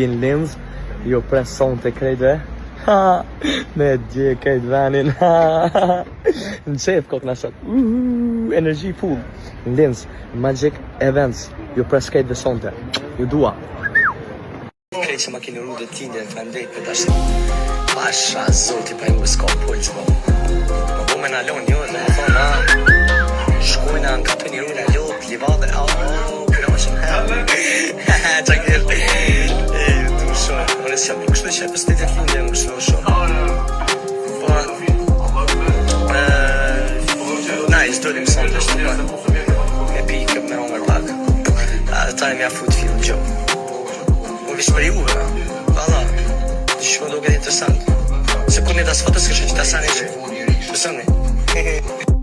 Gjen Linz, jo pres son të krejtve. Me dje krejt venin. Në qef kot në sot. Energy full. Linz, Magic Events, jo pres krejtve son të. Ju dua. Krejt që ma keni ru dhe tinde, fandejt për tash. Pasha, zoti, pa ju s'ka puls, po. Ma bu me në alon jo, dhe më thonë, shkojna në kapë një ru në alon, livade, kërë më shumë. Qa kërë. Unë s'jam nuk shtu që e pëstet lindje nuk shtu shumë. Na, i s'dorim son të shtu me pikë me hongër pak. Dhe ta e mja fut film gjo. Më vishë për juve, valla, të shumë do këtë interesant. Se kur një das fotës kështë që ta sani që. Besëm një.